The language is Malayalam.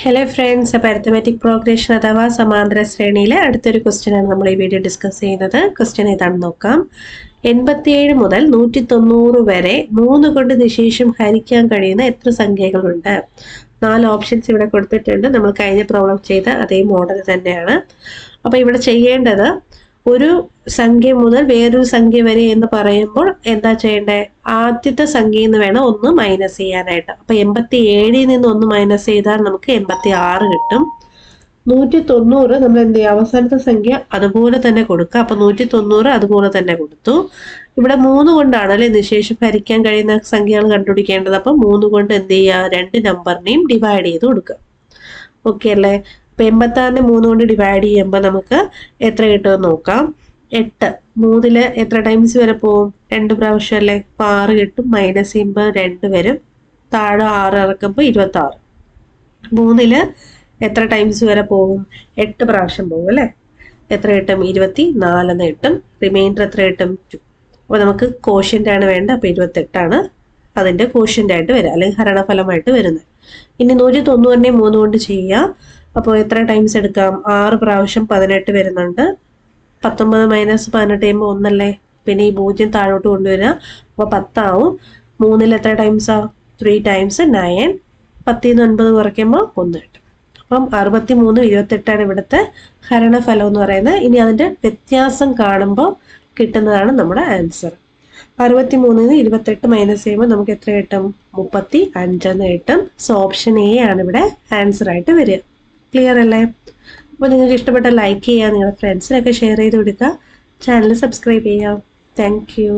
ഹലോ ഫ്രണ്ട്സ്, അപ്പോൾ അരിത്തമാറ്റിക് പ്രോഗ്രഷൻ അഥവാ സമാന്തര ശ്രേണിയിലെ അടുത്തൊരു ക്വസ്റ്റ്യൻ ആണ് നമ്മൾ ഈ വീഡിയോ ഡിസ്കസ് ചെയ്യുന്നത്. ക്വസ്റ്റ്യൻ ഏതാണെന്ന് നോക്കാം. 87 മുതൽ 190 വരെ 3 കൊണ്ട് നിശേഷം ഹരിക്കാൻ കഴിയുന്ന എത്ര സംഖ്യകളുണ്ട്? 4 ഓപ്ഷൻസ് ഇവിടെ കൊടുത്തിട്ടുണ്ട്. നമ്മൾ കഴിഞ്ഞ പ്രോബ്ലം ചെയ്ത അതേ മോഡൽ തന്നെയാണ്. അപ്പോൾ ഇവിടെ ചെയ്യേണ്ടത് ഒരു സംഖ്യ മുതൽ വേറൊരു സംഖ്യ വരെ എന്ന് പറയുമ്പോൾ എന്താ ചെയ്യേണ്ടത്? ആദ്യത്തെ സംഖ്യയിൽ നിന്ന് വേണം 1 മൈനസ് ചെയ്യാനായിട്ട്. അപ്പൊ 87 നിന്ന് 1 മൈനസ് ചെയ്താൽ നമുക്ക് 86 കിട്ടും. 190 നമ്മൾ എന്ത് ചെയ്യും? അവസാനത്തെ സംഖ്യ അതുപോലെ തന്നെ കൊടുക്കുക. അപ്പൊ 190 അതുപോലെ തന്നെ കൊടുത്തു. ഇവിടെ 3 കൊണ്ടാണ് അല്ലെ നിശേഷം ഹരിക്കാൻ കഴിയുന്ന സംഖ്യകൾ കണ്ടുപിടിക്കേണ്ടത്. അപ്പൊ 3 കൊണ്ട് എന്ത് ചെയ്യുക? 2 നമ്പറിനെയും ഡിവൈഡ് ചെയ്ത് കൊടുക്കുക. ഓക്കെ അല്ലേ? അപ്പൊ 86 3 കൊണ്ട് ഡിവൈഡ് ചെയ്യുമ്പോൾ നമുക്ക് എത്ര കിട്ടുമെന്ന് നോക്കാം. 8 3 എത്ര ടൈംസ് വരെ പോവും? 2 പ്രാവശ്യം അല്ലേ? അപ്പൊ 6 കിട്ടും. മൈനസ് ചെയ്യുമ്പോൾ 2 വരും. താഴെ 6 ഇറക്കുമ്പോൾ 26. 3 എത്ര ടൈംസ് വരെ പോവും? 8 പ്രാവശ്യം പോവും അല്ലെ? എത്ര കിട്ടും? 24 എന്ന് കിട്ടും. റിമൈൻഡർ എത്ര കിട്ടും? 2. അപ്പൊ നമുക്ക് കോഷ്യന്റ് ആണ് വേണ്ടത്. അപ്പൊ 28 അതിന്റെ കോഷ്യന്റ് ആയിട്ട് വരിക, അല്ലെങ്കിൽ ഹരണഫലമായിട്ട് വരുന്നത്. ഇനി 190 3 കൊണ്ട് ചെയ്യുക. അപ്പോൾ എത്ര ടൈംസ് എടുക്കാം? 6 പ്രാവശ്യം 18 വരുന്നുണ്ട്. 19 മൈനസ് 18 ചെയ്യുമ്പോൾ 1 അല്ലേ? പിന്നെ ഈ 0 താഴോട്ട് കൊണ്ടുവരിക. അപ്പോൾ 10 ആവും. 3 എത്ര ടൈംസാ? 3 ടൈംസ് 9. 10 9 കുറയ്ക്കുമ്പോൾ 1 കിട്ടും. അപ്പം 63 28 ഇവിടുത്തെ ഹരണഫലം എന്ന് പറയുന്നത്. ഇനി അതിന്റെ വ്യത്യാസം കാണുമ്പോൾ കിട്ടുന്നതാണ് നമ്മുടെ ആൻസർ. 63 28 മൈനസ് ചെയ്യുമ്പോൾ നമുക്ക് എത്ര കിട്ടും? 35 എന്ന് കിട്ടും. സോ ഓപ്ഷൻ എ ആണ് ഇവിടെ ആൻസർ ആയിട്ട് വരിക. ക്ലിയർ അല്ലേ? അപ്പോൾ നിങ്ങൾക്ക് ഇഷ്ടപ്പെട്ട ലൈക്ക് ചെയ്യുക, നിങ്ങളുടെ ഫ്രണ്ട്സിനൊക്കെ ഷെയർ ചെയ്ത് കൊടുക്കുക, ചാനൽ സബ്സ്ക്രൈബ് ചെയ്യുക. Thank you.